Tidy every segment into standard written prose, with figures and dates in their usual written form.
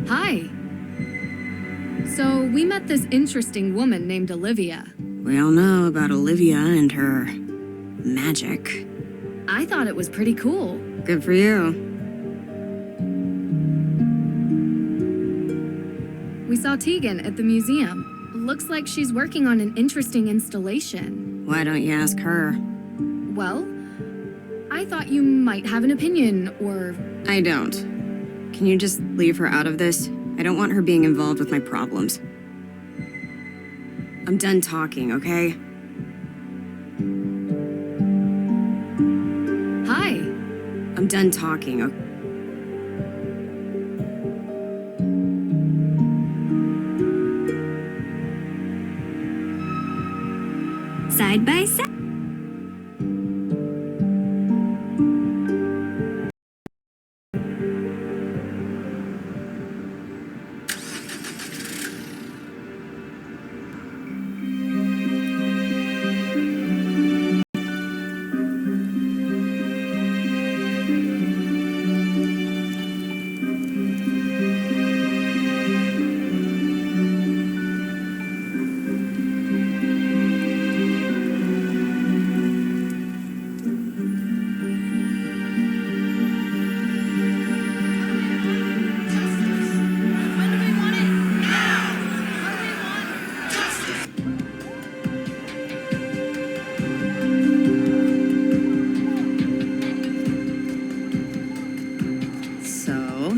Hi. So, we met this interesting woman named Olivia. We all know about Olivia and her magic. I thought it was pretty cool. Good for you. We saw Tegan at the museum. Looks like she's working on an interesting installation. Why don't you ask her? Well, I thought you might have an opinion, or... I don't. Can you just leave her out of this? I don't want her being involved with my problems. I'm done talking, okay? Hi. I'm done talking, okay? Side by side.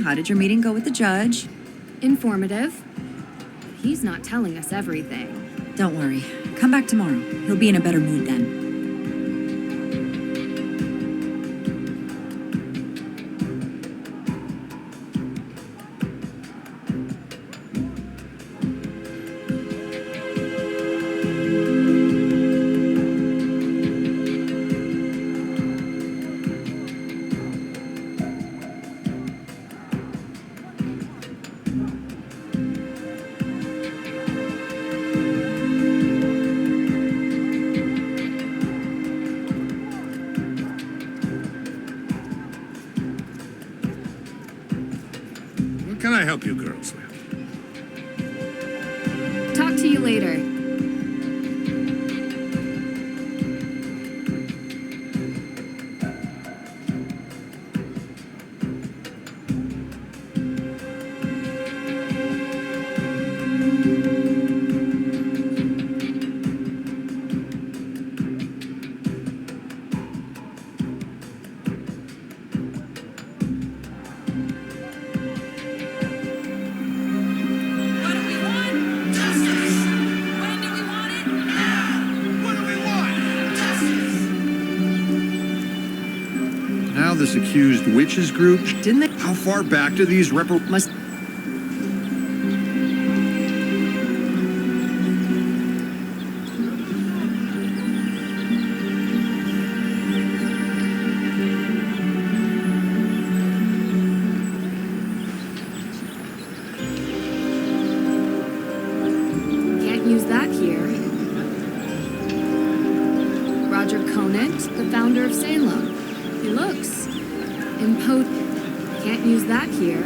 How did your meeting go with the judge? Informative. He's not telling us everything. Don't worry. Come back tomorrow. He'll be in a better mood then. What can I help you girls with? Talk to you later. This accused witches group? Didn't they? How far back do these Must... Can't use that here. Roger Conant, the founder of Salem. He looks impotent. Can't use that here.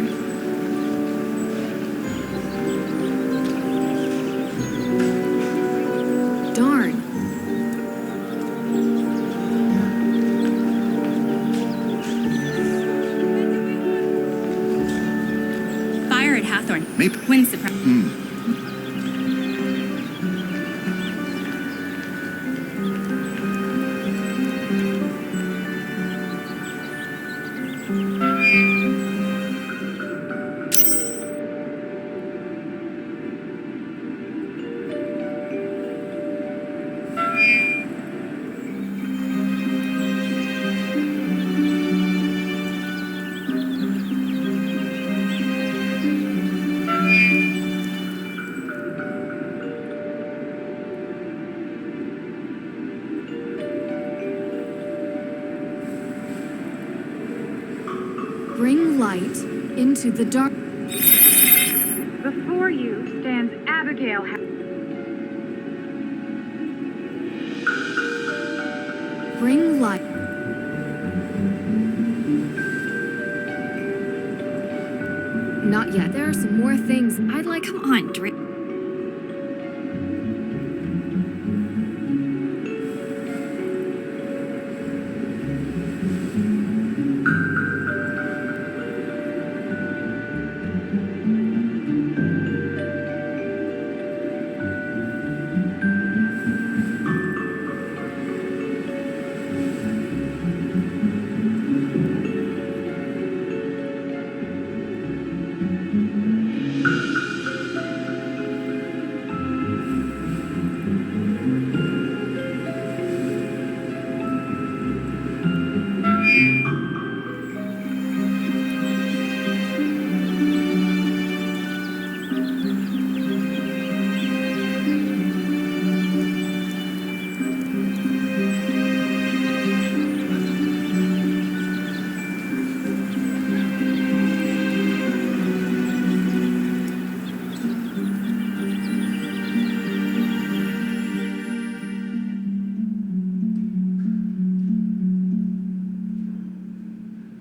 Darn. Fire at Hathorn. Maybe. Wind suppression. Bring light into the dark. Before you stands Abigail. Bring light. Not yet. There are some more things I'd like. Come on, Drake.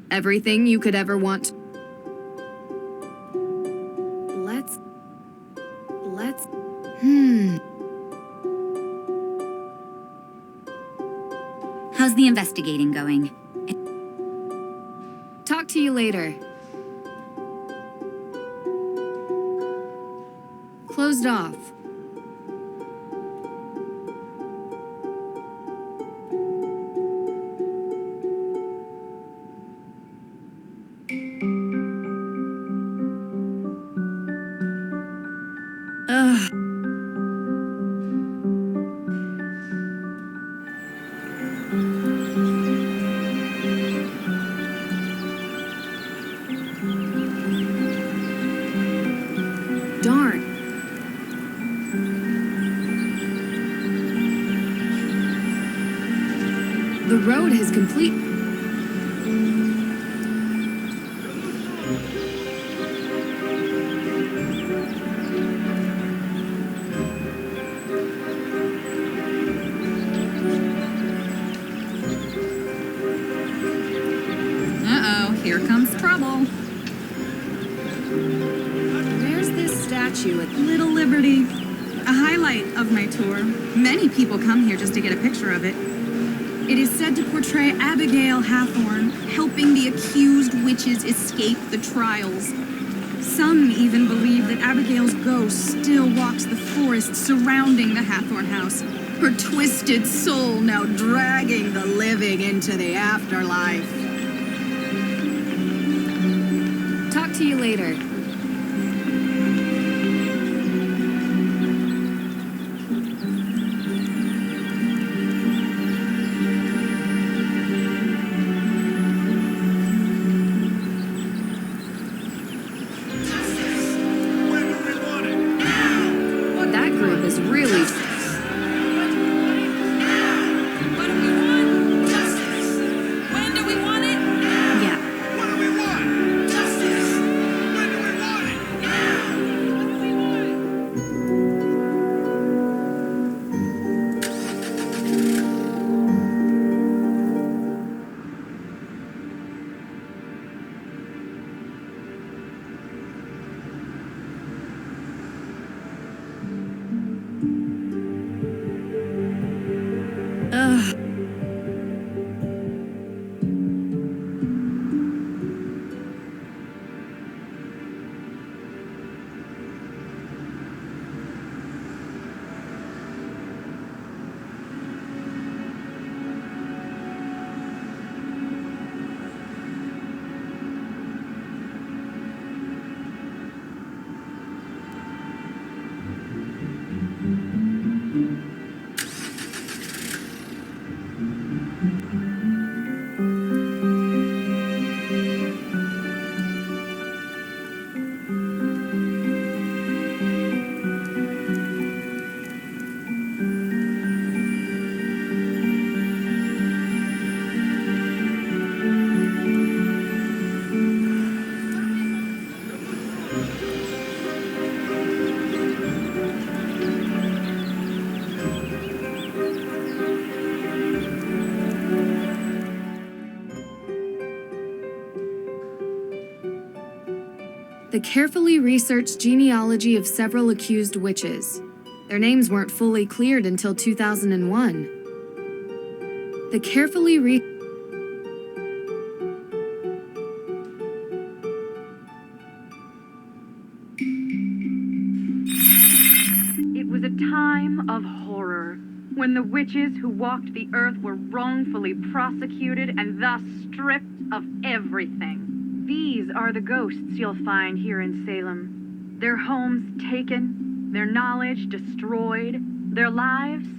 Everything you could ever want. Let's. How's the investigating going? Talk to you later. Closed off. Darn. The road has complete. Uh-oh, here comes trouble. Where's this statue at Little Liberty, a highlight of my tour. Many people come here just to get a picture of it. It is said to portray Abigail Hathorne helping the accused witches escape the trials. Some even believe that Abigail's ghost still walks the forest surrounding the Hathorne house, her twisted soul now dragging the living into the afterlife. Talk to you later. That group is really. What do we want? Justice! When do we want it? Yeah. What do we want? Justice! When do we The carefully researched genealogy of several accused witches. Their names weren't fully cleared until 2001. The carefully It was a time of horror, when the witches who walked the earth were wrongfully prosecuted and thus stripped of everything. These are the ghosts you'll find here in Salem. Their homes taken, their knowledge destroyed, their lives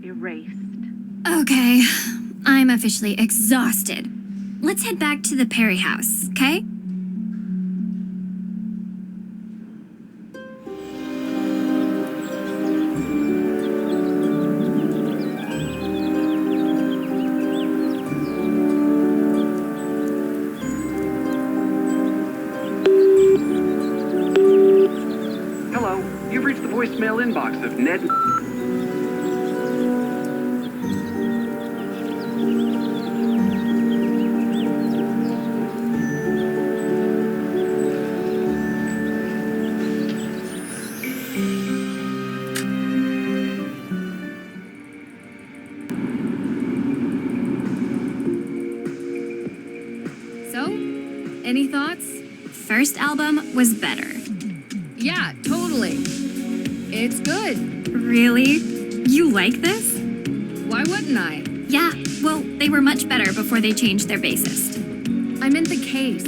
erased. Okay, I'm officially exhausted. Let's head back to the Perry house, okay? Hello, you've reached the voicemail inbox of Ned. So, any thoughts? First album was better. Yeah, totally. It's good. Really? You like this? Why wouldn't I? Yeah, well, they were much better before they changed their bassist. I meant the case.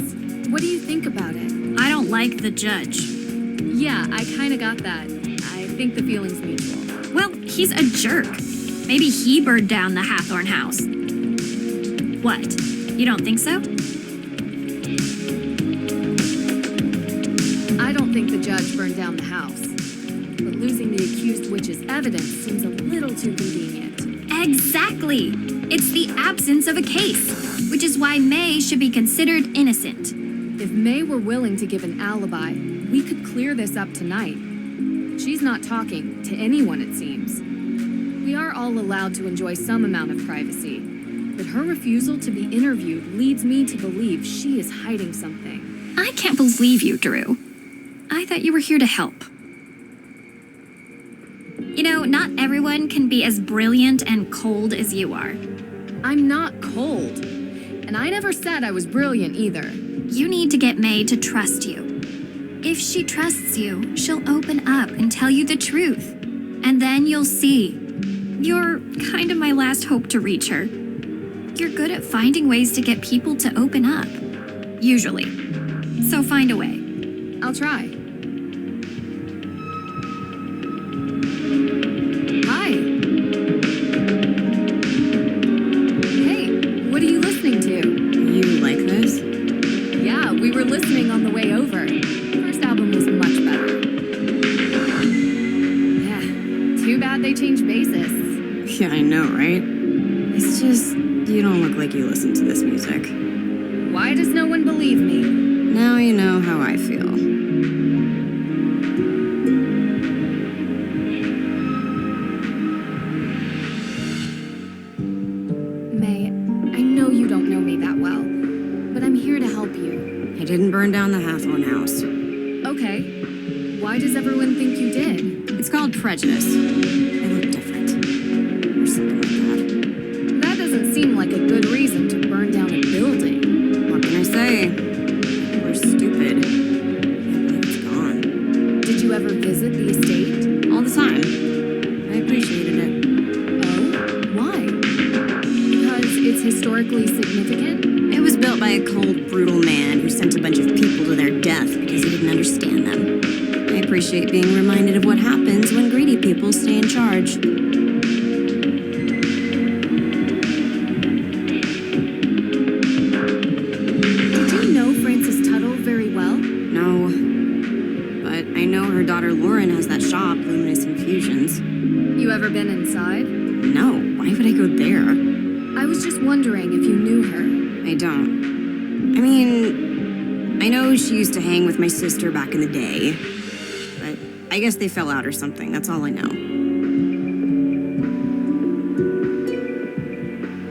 What do you think about it? I don't like the judge. Yeah, I kinda got that. I think the feeling's mutual. Well, he's a jerk. Maybe he burned down the Hathorn house. What? You don't think so? I don't think the judge burned down the house. But losing the accused witch's evidence seems a little too convenient. Exactly. It's the absence of a case, which is why May should be considered innocent. If May were willing to give an alibi, we could clear this up tonight. She's not talking to anyone, it seems. We are all allowed to enjoy some amount of privacy, but her refusal to be interviewed leads me to believe she is hiding something. I can't believe you, Drew. I thought you were here to help. You know, not everyone can be as brilliant and cold as you are. I'm not cold, and I never said I was brilliant either. You need to get May to trust you. If she trusts you, she'll open up and tell you the truth. And then you'll see. You're kind of my last hope to reach her. You're good at finding ways to get people to open up. Usually. So find a way. I'll try. Hi. Hey, what are you listening to? You like this? Yeah, we were listening on the way over. First album was much better. Yeah, too bad they changed bassists. Yeah, I know, right? It's just, you don't look like you listen to this music. Why does no one believe me? Now you know how I feel. May, I know you don't know me that well, but I'm here to help you. I didn't burn down the Hathorn house. Okay. Why does everyone think you did? It's called prejudice. I look different. Or something like that. That doesn't seem like a good reason to burn down a building. What can I say? We're stupid. It's gone. Did you ever visit the estate? All the time. I appreciated it. Oh? Why? Because it's historically significant? It was built by a cold, brutal man who sent a bunch of people to their death because he didn't understand them. I appreciate being reminded of what happens when greedy people stay in charge. Did you know Frances Tuttle very well? No. But I know her daughter Lauren has that shop, Luminous Infusions. You ever been inside? No, why would I go there? I was just wondering if you knew her. I don't. I mean, I know she used to hang with my sister back in the day. But I guess they fell out or something, that's all I know.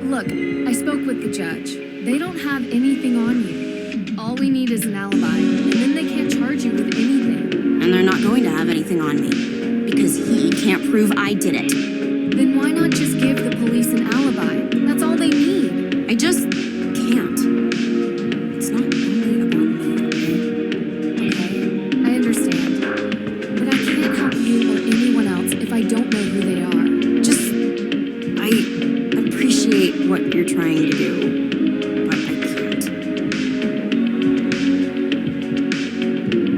Look, I spoke with the judge. They don't have anything on you. All we need is an alibi, and then they can't charge you with anything. And they're not going to have anything on me. Because he can't prove I did it. Then why not just give the police an alibi? That's all they need. I just can't. It's not only about me, Okay, I understand. But I can't help you or anyone else if I don't know who they are. I appreciate what you're trying to do, but I can't.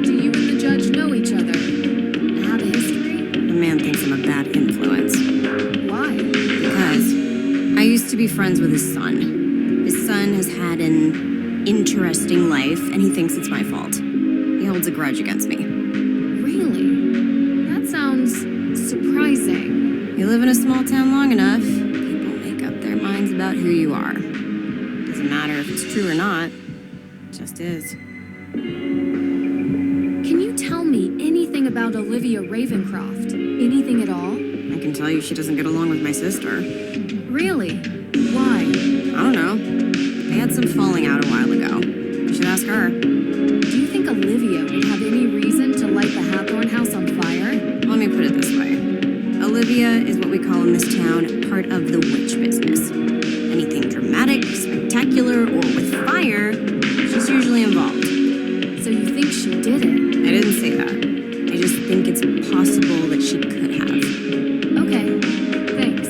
Do you and the judge know each other? Have a history? The man thinks I'm a bad influence. Why? Because I used to be friends with his son. His son has had an interesting life, and he thinks it's my fault. He holds a grudge against me. Really? That sounds surprising. You live in a small town long enough, people make up their minds about who you are. Doesn't matter if it's true or not, it just is. Can you tell me anything about Olivia Ravencroft? Anything at all? I can tell you she doesn't get along with my sister. Really? Why? I don't know. They had some falling out a while ago. You should ask her. Do you think Olivia would have any reason to light the Hathorn house on fire? Let me put it this way. Olivia is what we call in this town part of the witch business. Anything dramatic, spectacular, or with fire, she's usually involved. So you think she did it? I didn't say that. I just think it's possible that she could have. Okay, thanks.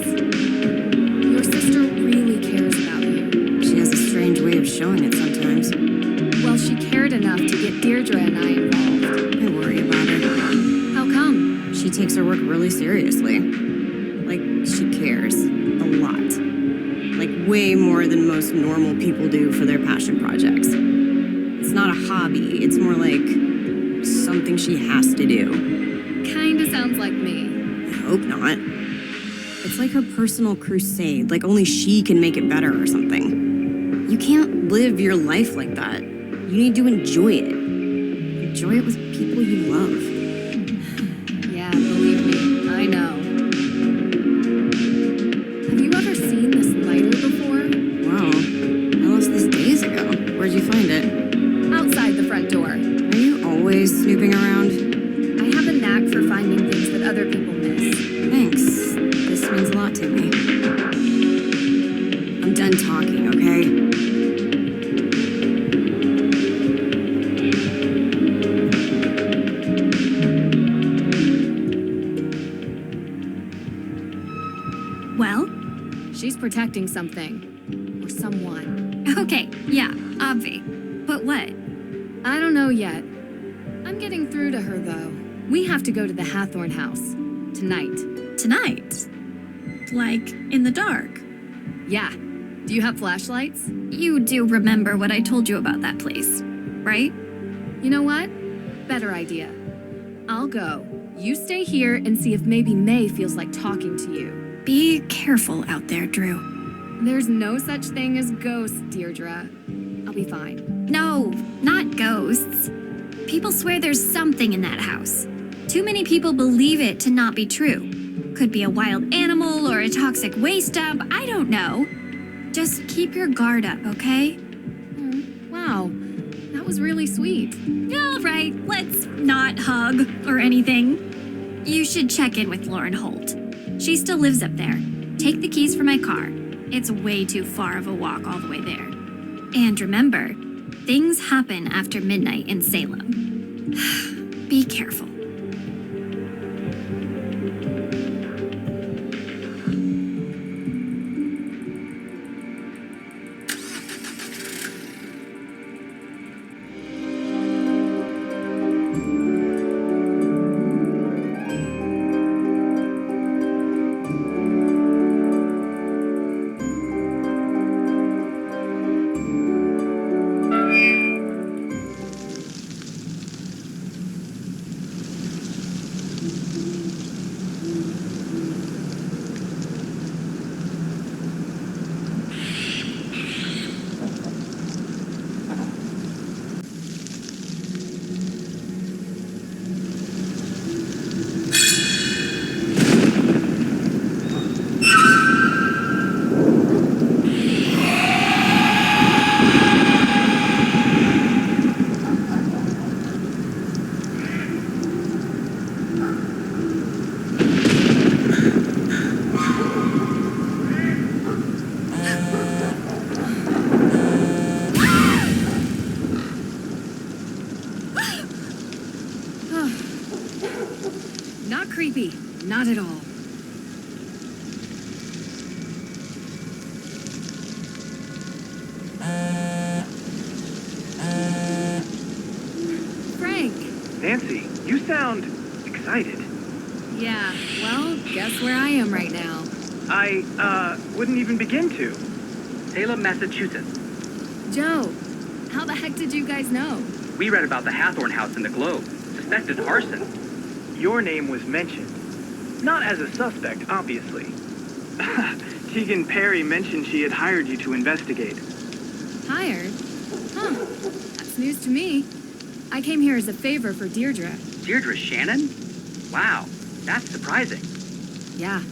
Your sister really cares about you. She has a strange way of showing it sometimes. Well, she cared enough to get Deirdre and I involved. I worry about her. How come? She takes her work really seriously. Like, she cares. A lot. Like, way more than most normal people do for their passion projects. It's not a hobby, it's more like something she has to do. Kinda sounds like me. I hope not. It's like her personal crusade, like only she can make it better or something. You can't live your life like that. You need to enjoy it. Enjoy it with people you love. Yeah, believe me, I know. Have you ever seen this lighter before? Wow, I lost this days ago. Where'd you find it? Outside the front door. Are you always snooping around? I have a knack for finding things that other people miss. Thanks. This means a lot to me. I'm done talking, okay? Well, She's protecting something. Or someone. okay, yeah, obvi. But what? I don't know yet. I'm getting through to her, though. We have to go to the Hathorn house. Tonight. Tonight? Like, in the dark? Yeah. Do you have flashlights? You do remember what I told you about that place, right? You know what? Better idea. I'll go. You stay here and see if maybe May feels like talking to you. Be careful out there, Drew. There's no such thing as ghosts, Deirdre. I'll be fine. No, not ghosts. People swear there's something in that house. Too many people believe it to not be true. Could be a wild animal or a toxic waste dump, I don't know. Just keep your guard up, okay? Wow. That was really sweet. All right, let's not hug or anything. You should check in with Lauren Holt. She still lives up there. Take the keys for my car. It's way too far of a walk all the way there. And remember, things happen after midnight in Salem. Be careful. creepy. Not at all. Frank. Nancy, you sound excited. Yeah, well, guess where I am right now. I wouldn't even begin to. Salem, Massachusetts. Joe, how the heck did you guys know? We read about the Hathorn house in the Globe. Suspected arson. Your name was mentioned. Not as a suspect, obviously. Tegan Perry mentioned she had hired you to investigate. Hired? Huh, that's news to me. I came here as a favor for Deirdre. Deirdre Shannon? Wow, that's surprising. Yeah,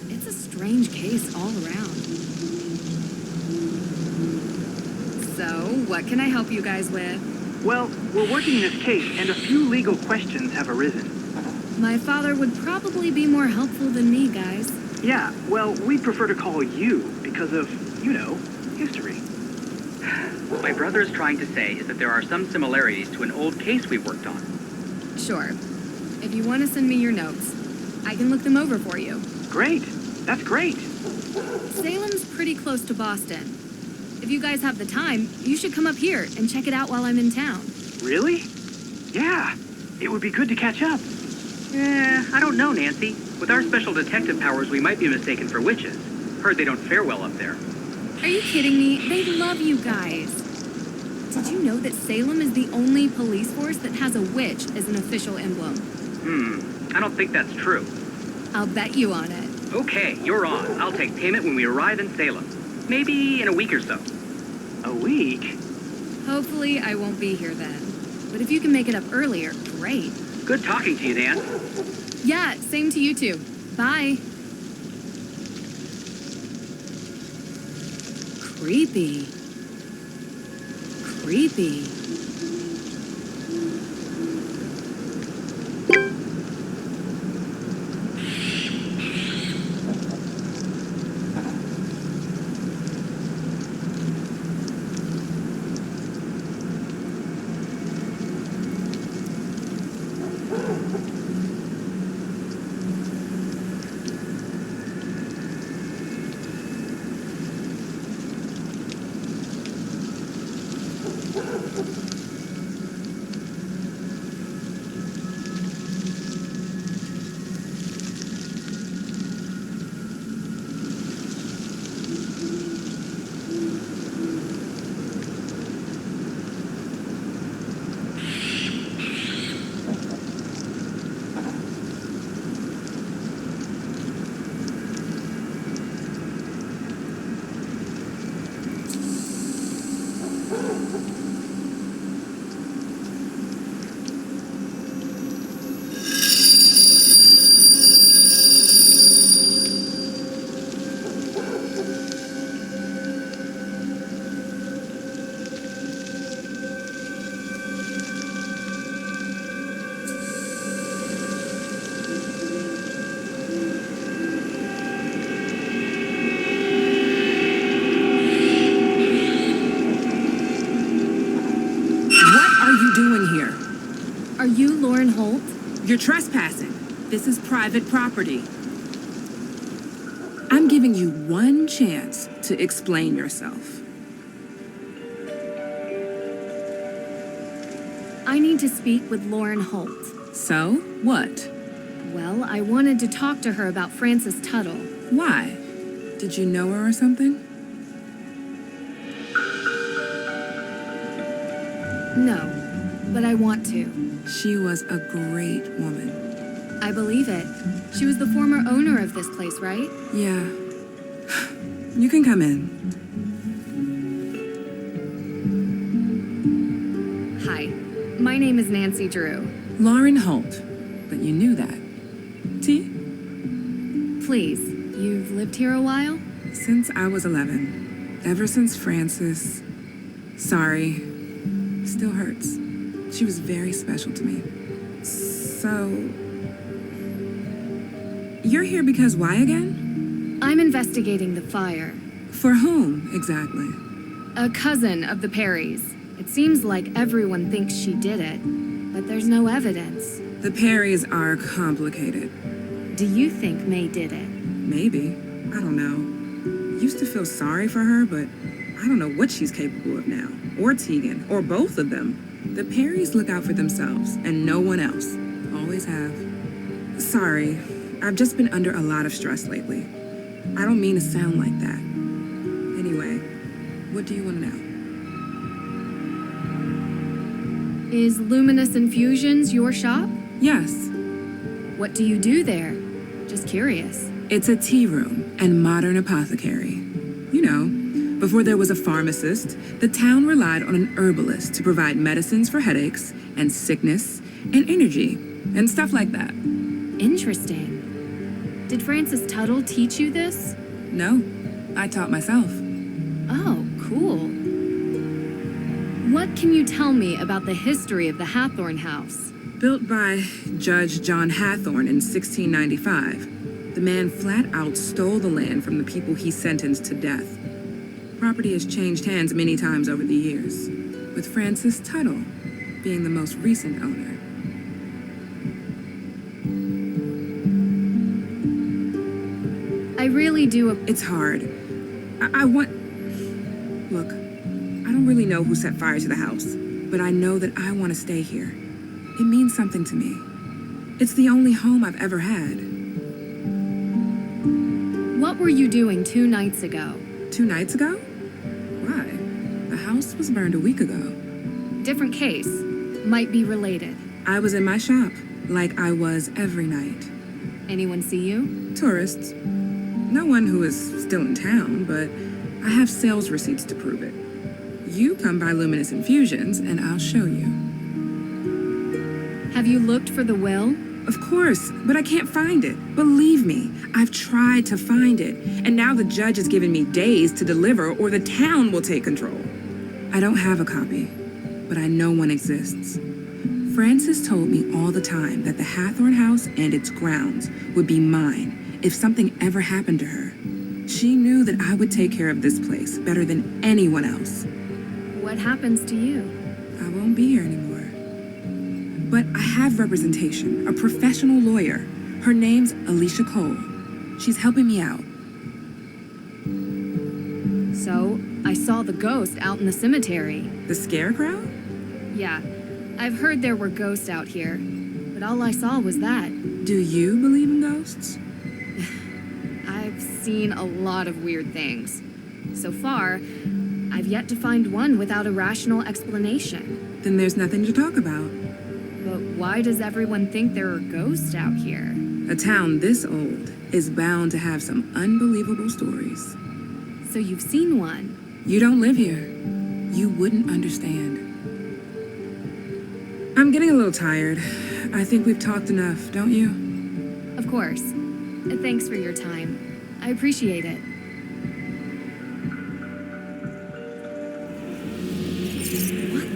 it's a strange case all around. So, what can I help you guys with? Well, we're working this case, and a few legal questions have arisen. My father would probably be more helpful than me, guys. Yeah, well, we'd prefer to call you because of, you know, history. What my brother is trying to say is that there are some similarities to an old case we worked on. Sure. If you want to send me your notes, I can look them over for you. Great. That's great. Salem's pretty close to Boston. If you guys have the time, you should come up here and check it out while I'm in town. Really? Yeah. It would be good to catch up. I don't know, Nancy. With our special detective powers, we might be mistaken for witches. Heard they don't fare well up there. Are you kidding me? They love you guys. Did you know that Salem is the only police force that has a witch as an official emblem? I don't think that's true. I'll bet you on it. Okay, you're on. I'll take payment when we arrive in Salem. Maybe in a week or so. A week? Hopefully I won't be here then. But if you can make it up earlier, great. Good talking to you, Dan. Yeah, same to you two. Bye. Creepy. Creepy. Are you Lauren Holt? You're trespassing. This is private property. I'm giving you one chance to explain yourself. I need to speak with Lauren Holt. So, what? Well, I wanted to talk to her about Frances Tuttle. Why? Did you know her or something? No, but I want to. She was a great woman. I believe it. She was the former owner of this place, right? Yeah. You can come in. Hi, my name is Nancy Drew. Lauren Holt, but you knew that. Tea? Please, you've lived here a while? Since I was 11. Ever since Frances. Sorry. Still hurts. She was very special to me. So... You're here because why again? I'm investigating the fire. For whom, exactly? A cousin of the Perrys. It seems like everyone thinks she did it, but there's no evidence. The Perrys are complicated. Do you think May did it? Maybe. I don't know. Used to feel sorry for her, but I don't know what she's capable of now. Or Tegan, or both of them. The Perrys look out for themselves, and no one else. Always have. Sorry, I've just been under a lot of stress lately. I don't mean to sound like that. Anyway, what do you want to know? Is Luminous Infusions your shop? Yes, What do you do there? Just curious. it's a tea room and modern apothecary. You know, before there was a pharmacist, the town relied on an herbalist to provide medicines for headaches and sickness and energy and stuff like that. Interesting. Did Francis Tuttle teach you this? No, I taught myself. Oh, cool. What can you tell me about the history of the Hathorn House? Built by Judge John Hathorn in 1695, the man flat out stole the land from the people he sentenced to death. Property has changed hands many times over the years, with Francis Tuttle being the most recent owner. I really do. It's hard. I want... Look, I don't really know who set fire to the house, but I know that I want to stay here. It means something to me. It's the only home I've ever had. What were you doing 2 nights ago? 2 nights ago? Why? The house was burned a week ago. Different case. Might be related. I was in my shop, like I was every night. Anyone see you? Tourists. No one who is still in town, but I have sales receipts to prove it. You come by Luminous Infusions, and I'll show you. Have you looked for the will? Of course, but I can't find it. Believe me, I've tried to find it, and now the judge has given me days to deliver or the town will take control. I don't have a copy, but I know one exists. Frances told me all the time that the Hathorn House and its grounds would be mine if something ever happened to her. She knew that I would take care of this place better than anyone else. What happens to you? I won't be here anymore. But I have representation, a professional lawyer. Her name's Alicia Cole. She's helping me out. So, I saw the ghost out in the cemetery. The scarecrow? Yeah, I've heard there were ghosts out here, but all I saw was that. Do you believe in ghosts? I've seen a lot of weird things. So far, I've yet to find one without a rational explanation. Then there's nothing to talk about. But why does everyone think there are ghosts out here? A town this old is bound to have some unbelievable stories. So you've seen one? You don't live here. You wouldn't understand. I'm getting a little tired. I think we've talked enough, don't you? Of course. Thanks for your time. I appreciate it. What the?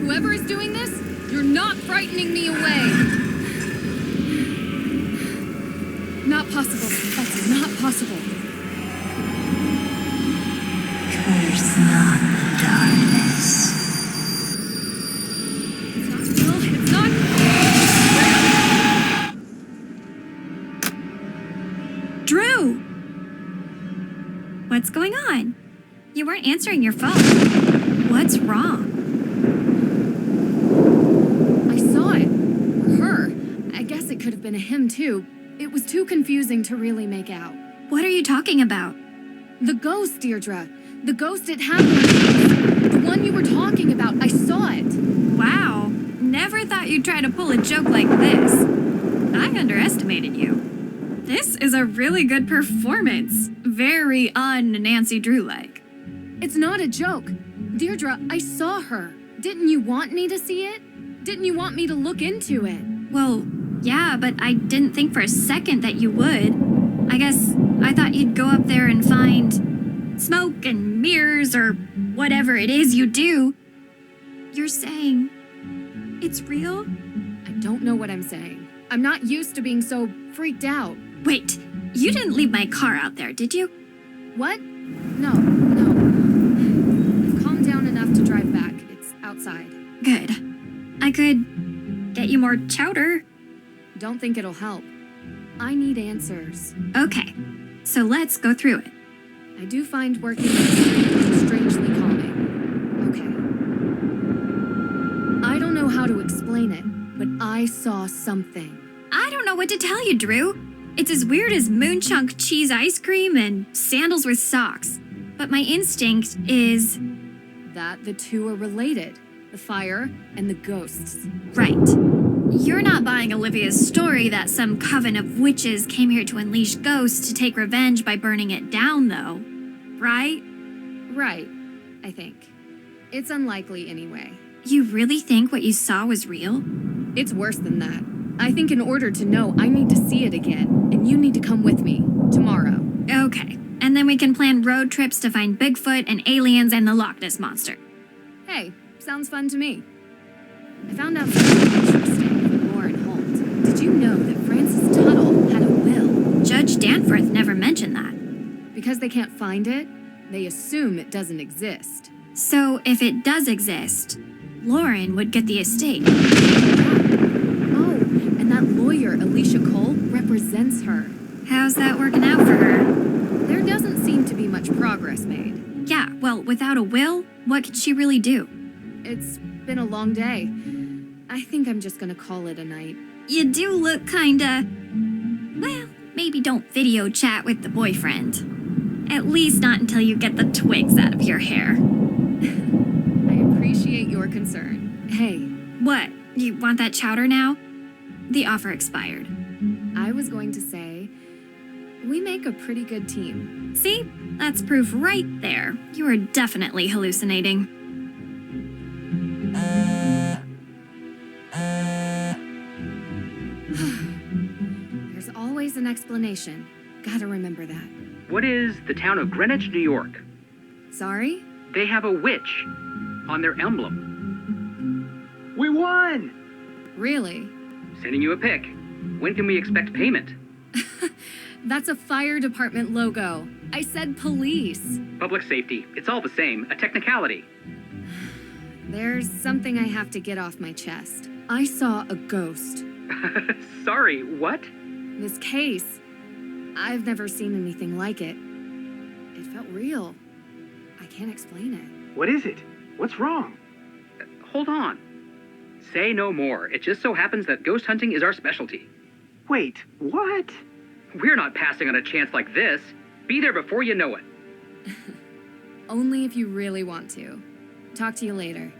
Whoever is doing this, you're not frightening me away. Not possible. That's not possible. Curse not the darkness. It's not real. It's not. Drew! What's going on? You weren't answering your phone. What's wrong? I saw it. Or her. I guess it could have been a him too. It was too confusing to really make out. What are you talking about? The ghost, Deirdre. The ghost at Hathorn. The one you were talking about. I saw it. Wow. Never thought you'd try to pull a joke like this. I underestimated you. This is a really good performance. Very un-Nancy Drew-like. It's not a joke. Deirdre, I saw her. Didn't you want me to see it? Didn't you want me to look into it? Well, yeah, but I didn't think for a second that you would. I guess I thought you'd go up there and find smoke and mirrors or whatever it is you do. You're saying it's real? I don't know what I'm saying. I'm not used to being so freaked out. Wait, you didn't leave my car out there, did you? What? No. I've calmed down enough to drive back. It's outside. Good. I could get you more chowder. Don't think it'll help. I need answers. Okay, so let's go through it. I do find working with this strangely calming. Okay. I don't know how to explain it, but I saw something. I don't know what to tell you, Drew. It's as weird as moon chunk cheese ice cream and sandals with socks. But my instinct is... That the two are related. The fire and the ghosts. Right. You're not buying Olivia's story that some coven of witches came here to unleash ghosts to take revenge by burning it down, though. Right? Right, I think. It's unlikely anyway. You really think what you saw was real? It's worse than that. I think in order to know, I need to see it again, and you need to come with me, tomorrow. Okay, and then we can plan road trips to find Bigfoot and aliens and the Loch Ness Monster. Hey, sounds fun to me. I found out something interesting from Lauren Holt. Did you know that Francis Tuttle had a will? Judge Danforth never mentioned that. Because they can't find it, they assume it doesn't exist. So if it does exist, Lauren would get the estate. Oh, and that lawyer, Alicia Cole, represents her. How's that working out for her? There doesn't seem to be much progress made. Yeah, well, without a will, what could she really do? It's been a long day. I think I'm just gonna call it a night. You do look kinda... Well, maybe don't video chat with the boyfriend. At least not until you get the twigs out of your hair. I appreciate your concern. Hey. What? You want that chowder now? The offer expired. I was going to say, we make a pretty good team. See? That's proof right there. You are definitely hallucinating. There's always an explanation. Gotta remember that. What is the town of Greenwich, New York? Sorry? They have a witch on their emblem. We won! Really? Sending you a pic. When can we expect payment? That's a fire department logo. I said police. Public safety. It's all the same. A technicality. There's something I have to get off my chest. I saw a ghost. Sorry, what? This case, I've never seen anything like it. It felt real. I can't explain it. What is it? What's wrong? Hold on. Say no more. It just so happens that ghost hunting is our specialty. Wait, what? We're not passing on a chance like this. Be there before you know it. Only if you really want to. Talk to you later.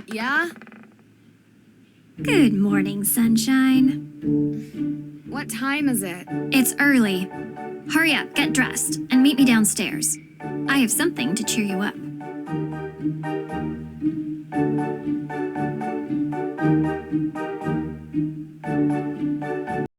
Yeah? Good morning, sunshine. What time is it? It's early. Hurry up, get dressed, and meet me downstairs. I have something to cheer you up.